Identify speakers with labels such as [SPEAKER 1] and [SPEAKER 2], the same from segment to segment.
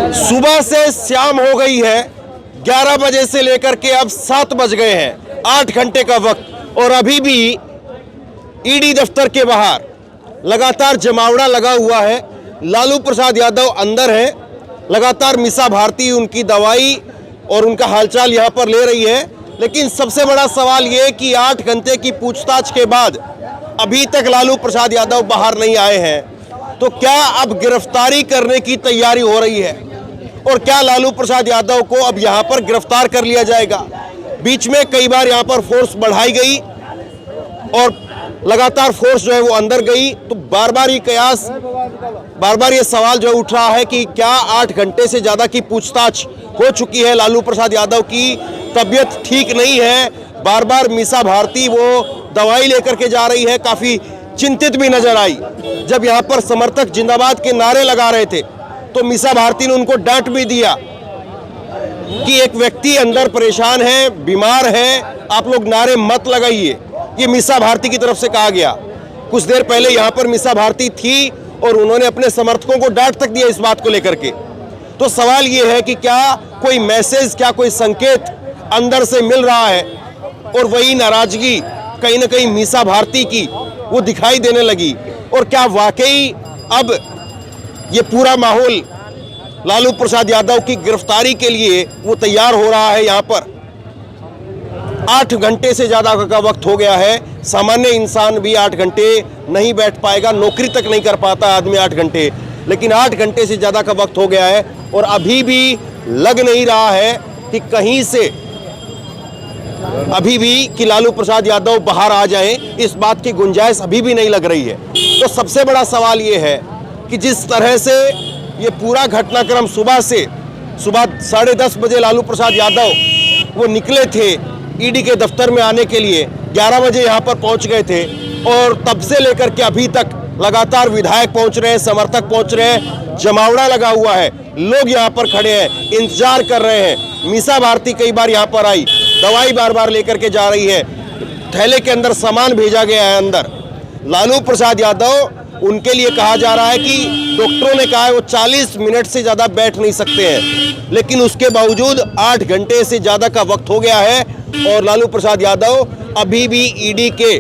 [SPEAKER 1] सुबह से शाम हो गई है, 11 बजे से लेकर के अब 7 बज गए हैं, 8 घंटे का वक्त, और अभी भी ईडी दफ्तर के बाहर लगातार जमावड़ा लगा हुआ है। लालू प्रसाद यादव अंदर है, लगातार मीसा भारती उनकी दवाई और उनका हालचाल यहां पर ले रही है। लेकिन सबसे बड़ा सवाल ये कि 8 घंटे की पूछताछ के बाद अभी तक लालू प्रसाद यादव बाहर नहीं आए हैं, तो क्या अब गिरफ्तारी करने की तैयारी हो रही है और क्या लालू प्रसाद यादव को अब यहां पर गिरफ्तार कर लिया जाएगा? बीच में कई बार यहां पर फोर्स बढ़ाई गई और लगातार फोर्स जो है वो अंदर गई, तो बार बार ये सवाल जो उठ रहा है कि क्या 8 घंटे से ज्यादा की पूछताछ हो चुकी है, लालू प्रसाद यादव की तबीयत ठीक नहीं है, बार बार मीसा भारती वो दवाई लेकर के जा रही है, काफी चिंतित भी नजर आई। जब यहाँ पर समर्थक जिंदाबाद के नारे लगा रहे थे तो मीसा भारती ने उनको डांट भी दिया कि एक व्यक्ति अंदर परेशान है, बीमार है, आप लोग नारे मत लगाइए। ये मीसा भारती की तरफ से कहा गया। कुछ देर पहले यहाँ पर मीसा भारती थी और उन्होंने अपने समर्थकों को डांट तक दिया इस बात को लेकर के। तो सवाल ये है कि क्या कोई मैसेज, क्या कोई संकेत अंदर से मिल रहा है और वही नाराजगी कहीं ना कहीं मीसा भारती की वो दिखाई देने लगी, और क्या वाकई अब ये पूरा माहौल लालू प्रसाद यादव की गिरफ्तारी के लिए वो तैयार हो रहा है? यहाँ पर 8 घंटे से ज्यादा का वक्त हो गया है। सामान्य इंसान भी 8 घंटे नहीं बैठ पाएगा, नौकरी तक नहीं कर पाता आदमी 8 घंटे, लेकिन 8 घंटे से ज्यादा का वक्त हो गया है और अभी भी लग नहीं रहा है कि कहीं से अभी भी कि लालू प्रसाद यादव बाहर आ जाएं, इस बात की गुंजाइश अभी भी नहीं लग रही है। तो सबसे बड़ा सवाल ये है कि जिस तरह से ये पूरा घटनाक्रम सुबह 10:30 बजे लालू प्रसाद यादव वो निकले थे ईडी के दफ्तर में आने के लिए, 11 बजे यहाँ पर पहुँच गए थे, और तब से लेकर के अभी तक लगातार विधायक पहुँच रहे हैं, समर्थक पहुँच रहे हैं, जमावड़ा लगा हुआ है, लोग यहाँ पर खड़े हैं, इंतजार कर रहे हैं। मीसा भारती कई बार यहाँ पर आई, दवाई बार बार लेकर के जा रही है, थैले के अंदर सामान भेजा गया है अंदर। लालू प्रसाद यादव, उनके लिए कहा जा रहा है कि डॉक्टरों ने कहा है वो 40 मिनट से ज़्यादा बैठ नहीं सकते हैं, लेकिन उसके बावजूद 8 घंटे से ज़्यादा का वक्त हो गया है और लालू प्रसाद यादव अभी भी ईडी के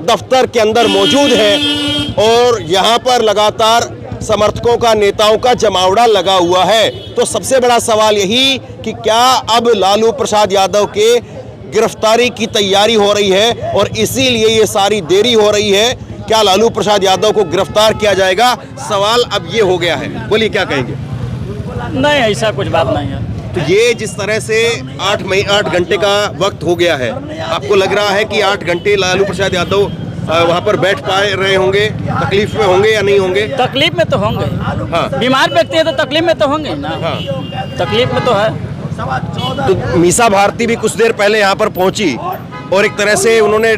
[SPEAKER 1] दफ्तर के अंदर मौजूद है और यहाँ पर लगातार समर्थकों का, नेताओं का जमावड़ा लगा हुआ है। तो सबसे बड़ा सवाल यही कि क्या अब लालू प्रसाद यादव के गिरफ्तारी की तैयारी हो रही है और इसीलिए ये सारी देरी हो रही है। क्या लालू प्रसाद यादव को गिरफ्तार किया जाएगा? सवाल अब ये हो गया है। बोलिए, क्या कहेंगे?
[SPEAKER 2] नहीं, ऐसा कुछ बात नहीं है।
[SPEAKER 1] तो ये जिस तरह से 8 घंटे का वक्त हो गया है, आपको लग रहा है कि 8 घंटे लालू प्रसाद यादव वहाँ पर बैठ पा रहे होंगे, तकलीफ में होंगे या नहीं होंगे?
[SPEAKER 2] तकलीफ में तो होंगे।
[SPEAKER 1] हाँ।
[SPEAKER 2] बीमार व्यक्ति है तो तकलीफ में तो होंगे ना।
[SPEAKER 1] हाँ।
[SPEAKER 2] तकलीफ में तो है।
[SPEAKER 1] तो मीसा भारती भी कुछ देर पहले यहाँ पर पहुंची और एक तरह से उन्होंने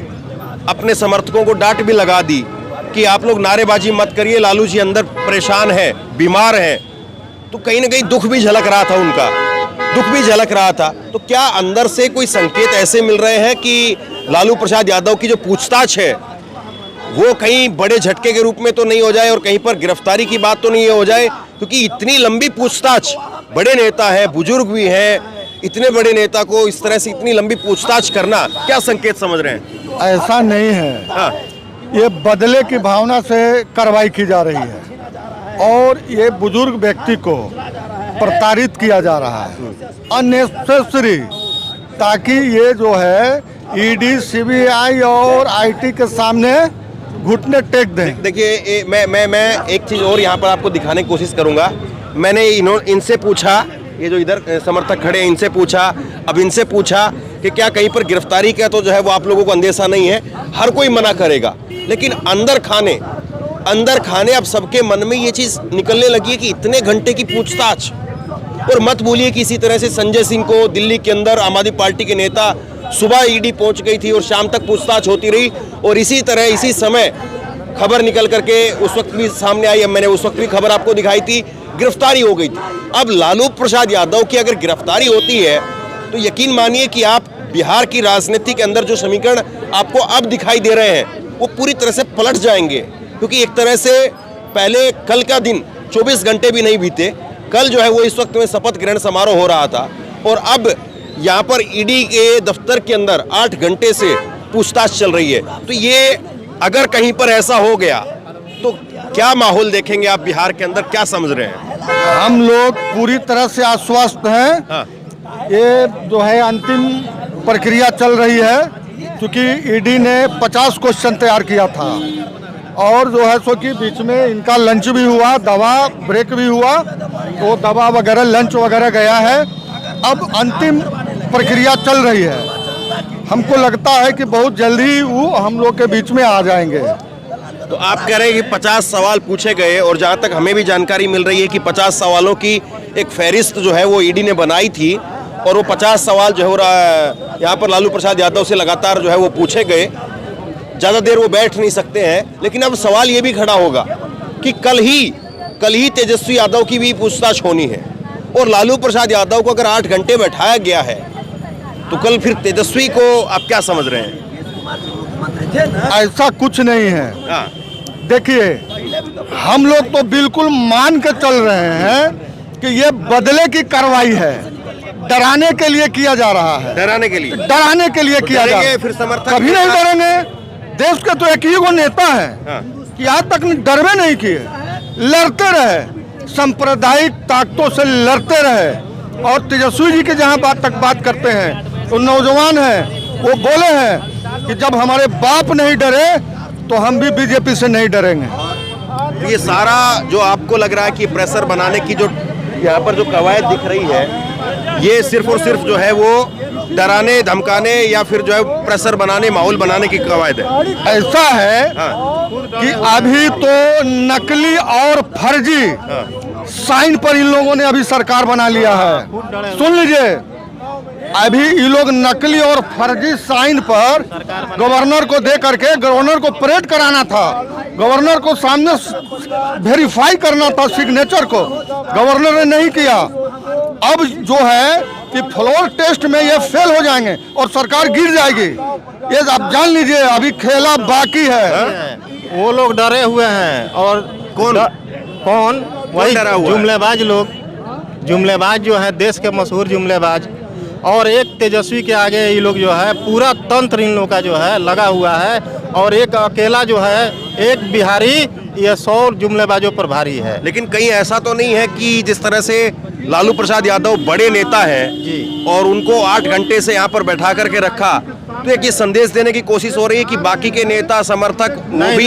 [SPEAKER 1] अपने समर्थकों को डांट भी लगा दी कि आप लोग नारेबाजी मत करिए, लालू जी अंदर परेशान है, बीमार है। तो कहीं ना कहीं दुख भी झलक रहा था, उनका दुख भी झलक रहा था। तो क्या अंदर से कोई संकेत ऐसे मिल रहे हैं कि लालू प्रसाद यादव की जो पूछताछ है वो कहीं बड़े झटके के रूप में तो नहीं हो जाए और कहीं पर गिरफ्तारी की बात तो नहीं हो जाए? क्योंकि इतनी लंबी पूछताछ, बड़े नेता है, बुजुर्ग भी हैं, इतने बड़े नेता को इस तरह से इतनी लंबी पूछताछ करना, क्या संकेत समझ रहे हैं?
[SPEAKER 3] ऐसा नहीं है।
[SPEAKER 1] हाँ।
[SPEAKER 3] ये बदले की भावना से कार्रवाई की जा रही है और ये बुजुर्ग व्यक्ति को प्रताड़ित किया जा रहा है अननेसेसरी, ताकि ये जो है ईडी, सीबीआई और आईटी के सामने घुटने टेक दें।
[SPEAKER 1] देखिए, मैं एक चीज़ और यहाँ पर आपको दिखाने की कोशिश करूँगा। मैंने इनसे पूछा, ये जो इधर समर्थक खड़े हैं, इनसे पूछा, अब इनसे पूछा कि क्या कहीं पर गिरफ्तारी का तो जो है वो आप लोगों को अंदेशा नहीं है? हर कोई मना करेगा, लेकिन अंदर खाने अब सबके मन में ये चीज़ निकलने लगी है कि इतने घंटे की पूछताछ। और मत भूलिए कि इसी तरह से संजय सिंह को दिल्ली के अंदर आम आदमी पार्टी के नेता, सुबह ईडी पहुंच गई थी और शाम तक पूछताछ होती रही, और इसी तरह इसी समय खबर निकल करके उस वक्त भी सामने आई, मैंने उस वक्त भी खबर आपको दिखाई थी, गिरफ्तारी हो गई थी। अब लालू प्रसाद यादव की अगर गिरफ्तारी होती है तो यकीन मानिए कि आप बिहार की राजनीति के अंदर जो समीकरण आपको अब दिखाई दे रहे हैं वो पूरी तरह से पलट जाएंगे। क्योंकि एक तरह से पहले कल का दिन 24 घंटे भी नहीं बीते, कल जो है वो इस वक्त में शपथ ग्रहण समारोह हो रहा था और अब यहाँ पर ईडी के दफ्तर के अंदर 8 घंटे से पूछताछ चल रही है। तो ये अगर कहीं पर ऐसा हो गया तो क्या माहौल देखेंगे आप बिहार के अंदर, क्या समझ रहे हैं?
[SPEAKER 3] हम लोग पूरी तरह से आश्वस्त हैं।
[SPEAKER 1] हाँ।
[SPEAKER 3] ये जो है अंतिम प्रक्रिया चल रही है, क्योंकि ईडी ने 50 क्वेश्चन तैयार किया था और जो है सो कि बीच में इनका लंच भी हुआ, दवा ब्रेक भी हुआ, तो दवा वगैरह लंच वगैरह गया है। अब अंतिम प्रक्रिया चल रही है। हमको लगता है कि बहुत जल्दी वो हम लोग के बीच में आ जाएंगे।
[SPEAKER 1] तो आप कह रहे हैं कि 50 सवाल पूछे गए और जहाँ तक हमें भी जानकारी मिल रही है कि 50 सवालों की एक फहरिस्त जो है वो ईडी ने बनाई थी और वो 50 सवाल जो है यहाँ पर लालू प्रसाद यादव से लगातार जो है वो पूछे गए। ज़्यादा देर वो बैठ नहीं सकते हैं, लेकिन अब सवाल ये भी खड़ा होगा कि कल ही तेजस्वी यादव की भी पूछताछ होनी है और लालू प्रसाद यादव को अगर 8 घंटे बैठाया गया है तो कल फिर तेजस्वी को आप क्या समझ रहे हैं?
[SPEAKER 3] ऐसा कुछ नहीं है।
[SPEAKER 1] हाँ।
[SPEAKER 3] देखिए, हम लोग तो बिल्कुल मान के चल रहे हैं कि ये बदले की कार्रवाई है, डराने के लिए किया जा रहा है।
[SPEAKER 1] डराने के लिए
[SPEAKER 3] किया जा रहा है।
[SPEAKER 1] फिर समर्थक
[SPEAKER 3] कभी नहीं डरेंगे। देश के तो एक ही वो नेता है
[SPEAKER 1] हाँ।
[SPEAKER 3] कि आज तक डरवे नहीं किए, लड़ते रहे, सांप्रदायिक ताकतों से लड़ते रहे। और तेजस्वी जी के जहाँ बात करते हैं तो नौजवान हैं, वो बोले हैं कि जब हमारे बाप नहीं डरे तो हम भी बीजेपी से नहीं डरेंगे।
[SPEAKER 1] तो ये सारा जो आपको लग रहा है कि प्रेशर बनाने की जो यहाँ पर जो कवायद दिख रही है, ये सिर्फ और सिर्फ जो है वो डराने धमकाने या फिर जो है प्रेशर बनाने, माहौल बनाने की कवायद है।
[SPEAKER 3] ऐसा है
[SPEAKER 1] हाँ।
[SPEAKER 3] कि अभी तो नकली और फर्जी साइन पर इन लोगों ने अभी सरकार बना लिया है। सुन लीजिए, अभी ये लोग नकली और फर्जी साइन पर गवर्नर को दे करके गवर्नर को परेड कराना था, गवर्नर को सामने वेरीफाई करना था सिग्नेचर को, गवर्नर ने नहीं किया। अब जो है कि फ्लोर टेस्ट में ये फेल हो जाएंगे और सरकार गिर जाएगी। ये आप जान लीजिए, अभी खेला बाकी है।
[SPEAKER 4] वो लोग डरे हुए हैं। और कौन वही
[SPEAKER 1] डरा हुआ है?
[SPEAKER 4] जुमलेबाज लोग, जुमलेबाज जो है, देश के मशहूर जुमलेबाज। और एक तेजस्वी के आगे ये लोग जो है पूरा तंत्र इन लोग का जो है लगा हुआ है और एक अकेला जो है एक बिहारी ये 100 जुमलेबाजों पर भारी है।
[SPEAKER 1] लेकिन कहीं ऐसा तो नहीं है कि जिस तरह से लालू प्रसाद यादव बड़े नेता हैं
[SPEAKER 4] जी
[SPEAKER 1] और उनको 8 घंटे से यहाँ पर बैठा करके रखा, तो एक ये संदेश देने की कोशिश हो रही है कि बाकी के नेता समर्थक वो भी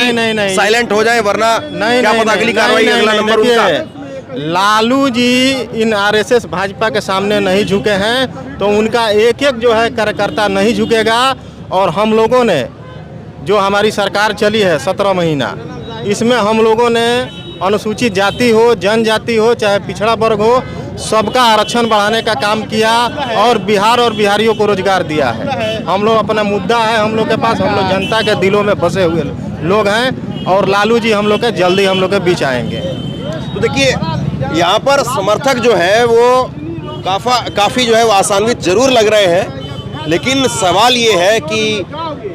[SPEAKER 1] साइलेंट हो जाए, वरना क्या पता अगली कार्रवाई अगला नंबर उनका।
[SPEAKER 4] लालू जी इन आरएसएस भाजपा के सामने नहीं झुके हैं तो उनका एक एक जो है कार्यकर्ता नहीं झुकेगा। और हम लोगों ने जो हमारी सरकार चली है 17 महीना, इसमें हम लोगों ने अनुसूचित जाति हो, जनजाति हो, चाहे पिछड़ा वर्ग हो, सबका आरक्षण बढ़ाने का काम किया और बिहार और बिहारियों को रोजगार दिया है। हम लोग अपना मुद्दा है हम लोग के पास, हम लोग जनता के दिलों में बसे हुए लोग हैं और लालू जी हम लोग के जल्दी हम लोग के बीच आएंगे।
[SPEAKER 1] तो देखिए, यहाँ पर समर्थक जो है वो काफ़ी जो है वो आशान्वित जरूर लग रहे हैं, लेकिन सवाल ये है कि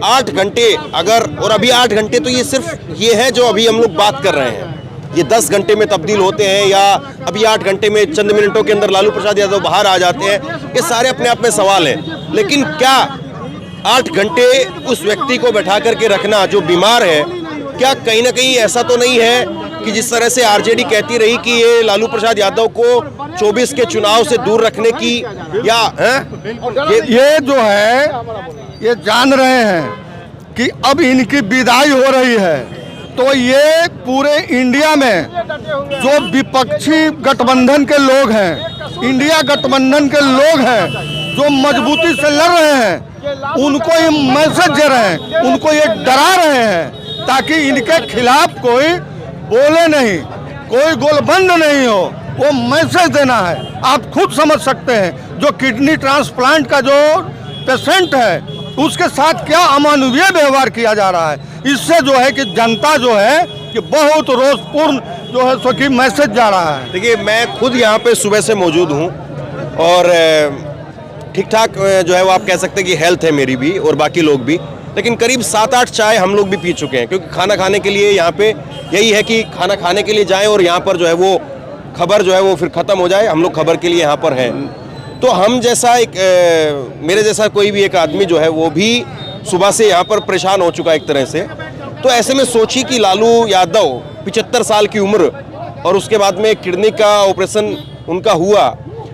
[SPEAKER 1] 8 घंटे अगर, और अभी 8 घंटे तो ये सिर्फ ये है जो अभी हम लोग बात कर रहे हैं, ये 10 घंटे में तब्दील होते हैं या अभी 8 घंटे में चंद मिनटों के अंदर लालू प्रसाद यादव बाहर आ जाते हैं, ये सारे अपने आप में सवाल हैं। लेकिन क्या 8 घंटे उस व्यक्ति को बैठा करके रखना जो बीमार है, क्या कहीं ना कहीं ऐसा तो नहीं है कि जिस तरह से आरजेडी कहती रही कि ये लालू प्रसाद यादव को 24 के चुनाव से दूर रखने की, या
[SPEAKER 3] ये जो है ये जान रहे हैं कि अब इनकी विदाई हो रही है, तो ये पूरे इंडिया में जो विपक्षी गठबंधन के लोग हैं, इंडिया गठबंधन के लोग हैं जो मजबूती से लड़ रहे हैं, उनको ये मैसेज दे रहे हैं, उनको ये डरा रहे हैं ताकि इनके खिलाफ कोई बोले नहीं, कोई गोलबंद नहीं हो। वो मैसेज देना है। आप खुद समझ सकते हैं जो किडनी ट्रांसप्लांट का जो पेशेंट है उसके साथ क्या अमानवीय व्यवहार किया जा रहा है। इससे जो है कि जनता जो है कि बहुत रोषपूर्ण जो है सो कि मैसेज जा रहा है।
[SPEAKER 1] देखिए, मैं खुद यहाँ पे सुबह से मौजूद हूँ और ठीक ठाक जो है वो आप कह सकते हैं कि हेल्थ है मेरी भी और बाकी लोग भी, लेकिन करीब 7-8 चाय हम लोग भी पी चुके हैं, क्योंकि खाना खाने के लिए यहाँ पे यही है कि खाना खाने के लिए जाएं और यहाँ पर जो है वो खबर जो है वो फिर ख़त्म हो जाए। हम लोग खबर के लिए यहाँ पर हैं। तो हम जैसा मेरे जैसा कोई भी एक आदमी जो है वो भी सुबह से यहाँ पर परेशान हो चुका है एक तरह से। तो ऐसे में सोची कि लालू यादव 75 साल की उम्र और उसके बाद में किडनी का ऑपरेशन उनका हुआ,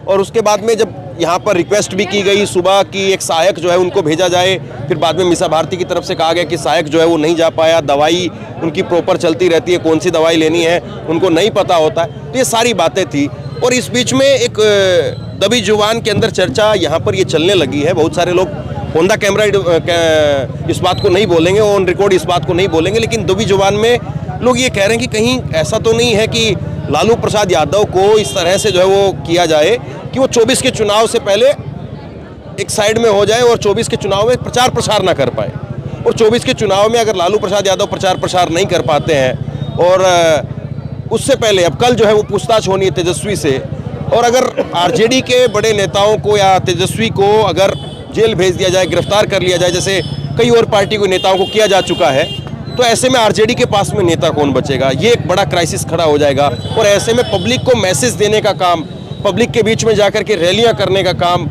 [SPEAKER 1] और उसके बाद में जब यहाँ पर रिक्वेस्ट भी की गई सुबह कि एक सहायक जो है उनको भेजा जाए, फिर बाद में मीसा भारती की तरफ से कहा गया कि सहायक जो है वो नहीं जा पाया, दवाई उनकी प्रॉपर चलती रहती है, कौन सी दवाई लेनी है उनको नहीं पता होता है। तो ये सारी बातें थी, और इस बीच में एक दबी जुबान के अंदर चर्चा यहाँ पर ये चलने लगी है। बहुत सारे लोग ऑन द कैमरा इस बात को नहीं बोलेंगे, ऑन रिकॉर्ड इस बात को नहीं बोलेंगे, लेकिन दबी जुबान में लोग ये कह रहे हैं कि कहीं ऐसा तो नहीं है कि लालू प्रसाद यादव को इस तरह से जो है वो किया जाए कि वो 24 के चुनाव से पहले एक साइड में हो जाए और 24 के चुनाव में प्रचार प्रसार ना कर पाए। और 24 के चुनाव में अगर लालू प्रसाद यादव प्रचार प्रसार नहीं कर पाते हैं और उससे पहले अब कल जो है वो पूछताछ होनी है तेजस्वी से, और अगर आरजेडी के बड़े नेताओं को या तेजस्वी को अगर जेल भेज दिया जाए, गिरफ्तार कर लिया जाए, जैसे कई और पार्टी के नेताओं को किया जा चुका है, तो ऐसे में आरजेडी के पास में नेता कौन बचेगा? ये एक बड़ा क्राइसिस खड़ा हो जाएगा। और ऐसे में पब्लिक को मैसेज देने का काम, पब्लिक के बीच में जाकर के रैलियां करने का काम,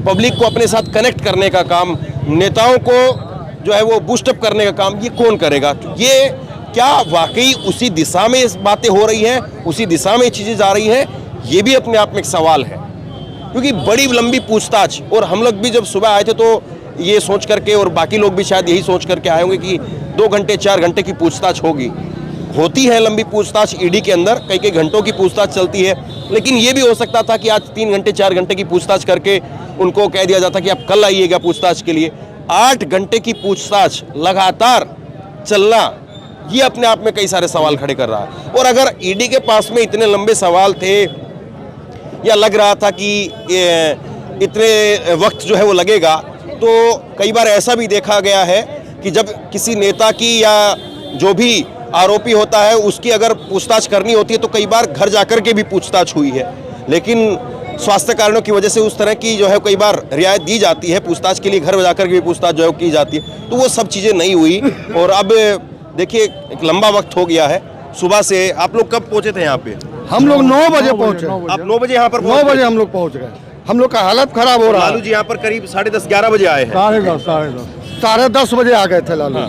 [SPEAKER 1] पब्लिक को अपने साथ कनेक्ट करने का काम, नेताओं को जो है वो बूस्टअप करने का काम, ये कौन करेगा? ये क्या वाकई उसी दिशा में बातें हो रही हैं, उसी दिशा में चीज़ें जा रही हैं? ये भी अपने आप में एक सवाल है, क्योंकि बड़ी लंबी पूछताछ। और हम लोग भी जब सुबह आए थे तो ये सोच करके, और बाकी लोग भी शायद यही सोच करके आए होंगे कि 2 घंटे 4 घंटे की पूछताछ होगी। होती है लंबी पूछताछ ईडी के अंदर, कई कई घंटों की पूछताछ चलती है, लेकिन ये भी हो सकता था कि आज 3 घंटे 4 घंटे की पूछताछ करके उनको कह दिया जाता कि आप कल आइएगा पूछताछ के लिए। 8 घंटे की पूछताछ लगातार चलना, ये अपने आप में कई सारे सवाल खड़े कर रहा है। और अगर ईडी के पास में इतने लंबे सवाल थे, या लग रहा था कि इतने वक्त जो है वो लगेगा, तो कई बार ऐसा भी देखा गया है कि जब किसी नेता की या जो भी आरोपी होता है उसकी अगर पूछताछ करनी होती है तो कई बार घर जाकर के भी पूछताछ हुई है, लेकिन स्वास्थ्य कारणों की वजह से उस तरह की जो है कई बार रियायत दी जाती है, पूछताछ के लिए घर जाकर के भी पूछताछ जो है की जाती है। तो वो सब चीज़ें नहीं हुई, और अब देखिए एक लंबा वक्त हो गया है। सुबह से आप लोग कब पहुंचे थे यहाँ पे?
[SPEAKER 3] हम लोग 9 बजे पहुंचे।
[SPEAKER 1] आप 9 बजे यहाँ पर
[SPEAKER 3] 9 बजे हम लोग पहुंच गए। हम लोग का हालत खराब हो रहा है।
[SPEAKER 1] लालू जी यहाँ पर करीब 10:30-11 बजे आए हैं।
[SPEAKER 3] 10:30 बजे आ गए थे लालू।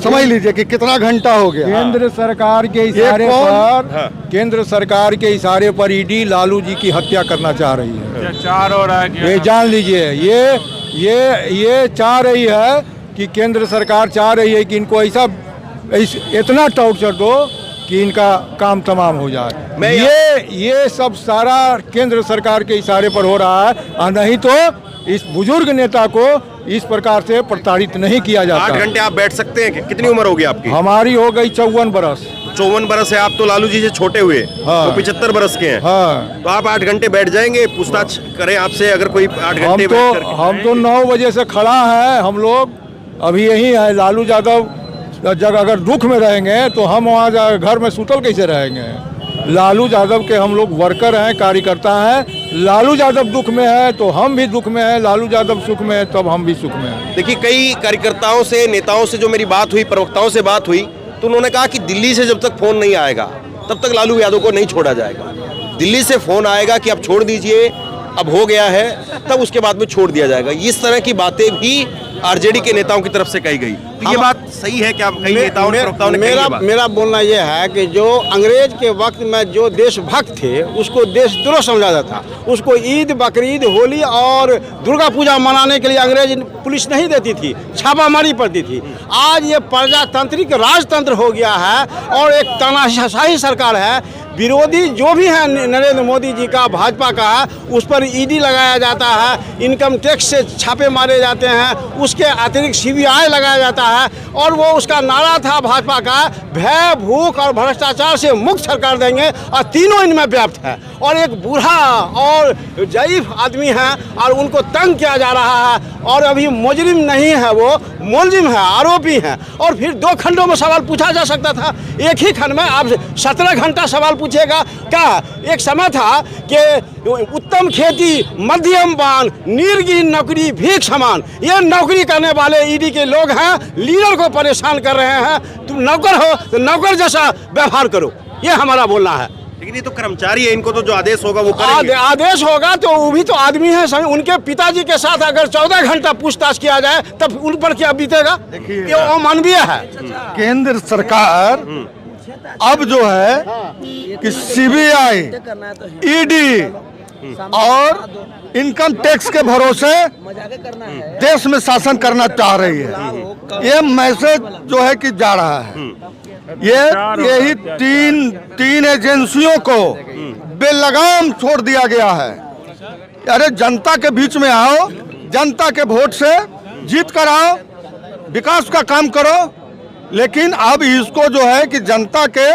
[SPEAKER 3] समझ लीजिए कि कितना घंटा हो गया।
[SPEAKER 5] केंद्र सरकार के इशारे पर, केंद्र सरकार के इशारे पर ईडी लालू जी की हत्या करना चाह रही है।
[SPEAKER 6] चार हो रहा है,
[SPEAKER 5] ये जान लीजिए, ये चाह रही है कि केंद्र सरकार चाह रही है कि इनको ऐसा इतना टॉर्चर दो कि इनका काम तमाम हो जाए। ये सब सारा केंद्र सरकार के इशारे पर हो रहा है, और नहीं तो इस बुजुर्ग नेता को इस प्रकार से प्रताड़ित नहीं किया जाता।
[SPEAKER 1] 8 घंटे आप बैठ सकते हैं? कितनी उम्र होगी आपकी?
[SPEAKER 5] हमारी हो गई 54 बरस।
[SPEAKER 1] 54 बरस है। आप तो लालू जी से छोटे हुए,
[SPEAKER 5] हाँ।
[SPEAKER 1] तो 75 बरस के हैं।
[SPEAKER 5] हाँ।
[SPEAKER 1] तो आप 8 घंटे बैठ जाएंगे? पूछताछ करें आपसे अगर कोई 8 घंटे बैठ करके?
[SPEAKER 5] हम तो 9 बजे से खड़ा है, हम लोग अभी यही है। लालू यादव जगह अगर दुख में रहेंगे तो हम वहाँ घर में सुतल कैसे रहेंगे? लालू यादव के हम लोग वर्कर हैं, कार्यकर्ता हैं। लालू यादव दुख में है तो हम भी दुख में हैं, लालू यादव सुख में है तब हम भी सुख में हैं।
[SPEAKER 1] देखिए, कई कार्यकर्ताओं से, नेताओं से जो मेरी बात हुई, प्रवक्ताओं से बात हुई, तो उन्होंने कहा कि दिल्ली से जब तक फोन नहीं आएगा तब तक लालू यादव को नहीं छोड़ा जाएगा। दिल्ली से फोन आएगा कि अब छोड़ दीजिए, अब हो गया है, तब उसके बाद में छोड़ दिया जाएगा। इस तरह की बातें भी आरजेडी के नेताओं की तरफ से कही गई। तो ये बात सही है क्या? कई नेताओं ने, प्रवक्ताओं ने
[SPEAKER 7] मेरा बोलना यह है कि जो अंग्रेज के वक्त में जो देशभक्त थे उसको देशद्रोह समझा जाता, उसको ईद, बकरीद, होली और दुर्गा पूजा मनाने के लिए अंग्रेज पुलिस नहीं देती थी, छापामारी पड़ती थी। आज ये प्रजातांत्रिक राजतंत्र हो गया है और एक तानाशाही सरकार है। विरोधी जो भी है नरेंद्र मोदी जी का, भाजपा का, उस पर ईडी लगाया जाता है, इनकम टैक्स से छापे मारे जाते हैं, उसके अतिरिक्त सीबीआई लगाया जाता है। और वो उसका नारा था भाजपा का, भय, भूख और भ्रष्टाचार से मुक्त सरकार देंगे, और तीनों इनमें व्याप्त है। और एक बूढ़ा और ज़ईफ आदमी है और उनको तंग किया जा रहा है, और अभी मुजरिम नहीं है, वो मुलजिम है, आरोपी है। और फिर 2 खंडों में सवाल पूछा जा सकता था, एक ही खंड में आप 17 घंटा सवाल पूछेगा क्या? एक समय था कि उत्तम खेती, मध्यम बान, निर्गीन नौकरी, भीख समान, ये नौकरी करने वाले ईडी के लोग हैं, लीडर को परेशान कर रहे हैं। तुम नौकर हो तो नौकर जैसा व्यवहार करो, ये हमारा बोलना है।
[SPEAKER 1] लेकिन ये तो कर्मचारी है, इनको तो जो आदेश होगा वो करेंगे।
[SPEAKER 7] आदेश होगा तो वो भी तो आदमी है, उनके पिताजी के साथ अगर 14 घंटा पूछताछ किया जाए तब उन पर क्या बीतेगा? ये अमानवीय है।
[SPEAKER 3] केंद्र सरकार अब जो है कि सीबीआई, ईडी और इनकम टैक्स के भरोसे देश में शासन करना चाह रही है। ये मैसेज जो है कि जा रहा है। यही तीन एजेंसियों को बेलगाम छोड़ दिया गया है। अरे जनता के बीच में आओ, जनता के वोट से जीत कर आओ, विकास का काम करो। लेकिन अब इसको जो है कि जनता के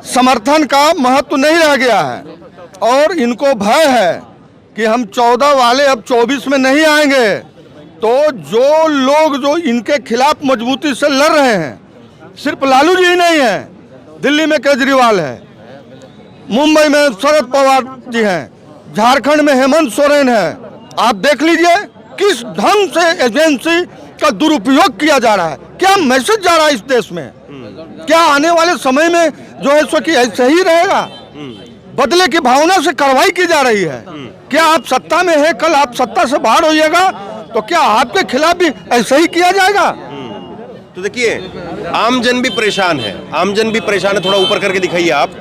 [SPEAKER 3] समर्थन का महत्व नहीं रह गया है और इनको भय है कि हम 14 वाले अब 24 में नहीं आएंगे। तो जो लोग जो इनके खिलाफ मजबूती से लड़ रहे हैं, सिर्फ लालू जी ही नहीं है, दिल्ली में केजरीवाल है, मुंबई में शरद पवार जी हैं, झारखंड में हेमंत सोरेन है। आप देख लीजिए किस ढंग से एजेंसी का दुरुपयोग किया जा रहा है। क्या मैसेज जा रहा है इस देश में? क्या आने वाले समय में जो है सो कि ऐसे ही रहेगा? बदले की भावना से कार्रवाई की जा रही है। क्या आप सत्ता में है, कल आप सत्ता से बाहर होइएगा तो क्या आपके खिलाफ भी ऐसे ही किया जाएगा?
[SPEAKER 1] तो देखिए, आमजन भी परेशान है, आमजन भी परेशान है। थोड़ा ऊपर करके दिखाइए आप।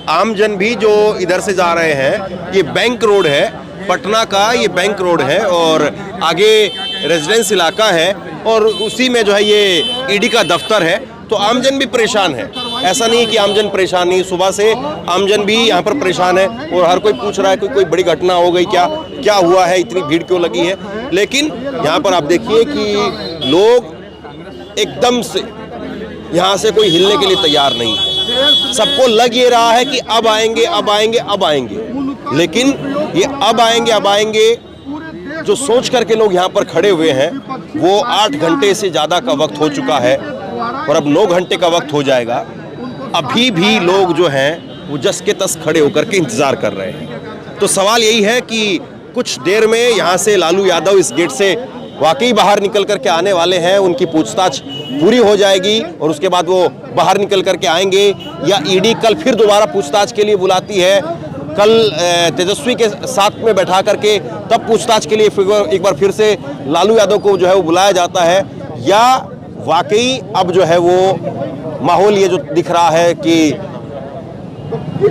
[SPEAKER 1] आमजन भी जो इधर से जा रहे हैं, ये बैंक रोड है, पटना का ये बैंक रोड है और आगे रेजिडेंस इलाका है और उसी में जो है ये ईडी का दफ्तर है। तो आमजन भी परेशान है, ऐसा नहीं कि आमजन परेशान नहीं। सुबह से आमजन भी यहाँ पर परेशान है और हर कोई पूछ रहा है कोई बड़ी घटना हो गई क्या हुआ है, इतनी भीड़ क्यों लगी है। लेकिन यहाँ पर आप देखिए कि लोग एकदम से यहाँ से कोई हिलने के लिए तैयार नहीं है। सबको लग ये रहा है कि अब आएंगे, अब आएंगे, अब आएंगे। लेकिन ये अब आएंगे, अब आएंगे जो सोच करके लोग यहाँ पर खड़े हुए हैं, वो 8 घंटे से ज़्यादा का वक्त हो चुका है और अब 9 घंटे का वक्त हो जाएगा। अभी भी लोग जो हैं वो जस के तस खड़े होकर के इंतज़ार कर रहे हैं। तो सवाल यही है कि कुछ देर में यहाँ से लालू यादव इस गेट से वाकई बाहर निकल करके आने वाले हैं, उनकी पूछताछ पूरी हो जाएगी और उसके बाद वो बाहर निकल करके आएंगे, या ईडी कल फिर दोबारा पूछताछ के लिए बुलाती है, कल तेजस्वी के साथ में बैठा करके तब पूछताछ के लिए एक बार फिर से लालू यादव को जो है वो बुलाया जाता है, या वाकई अब जो है वो माहौल ये जो दिख रहा है कि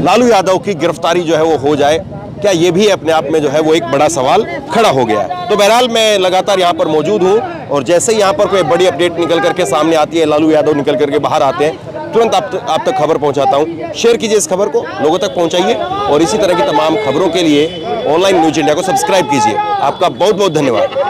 [SPEAKER 1] लालू यादव की गिरफ्तारी जो है वो हो जाए, क्या ये भी अपने आप में जो है वो एक बड़ा सवाल खड़ा हो गया है। तो बहरहाल मैं लगातार यहाँ पर मौजूद हूँ और जैसे ही यहाँ पर कोई बड़ी अपडेट निकल करके सामने आती है, लालू यादव निकल करके बाहर आते हैं, तुरंत आप तक खबर पहुँचाता हूँ। शेयर कीजिए इस खबर को, लोगों तक पहुँचाइए और इसी तरह की तमाम खबरों के लिए ऑनलाइन न्यूज़ इंडिया को सब्सक्राइब कीजिए। आपका बहुत बहुत धन्यवाद।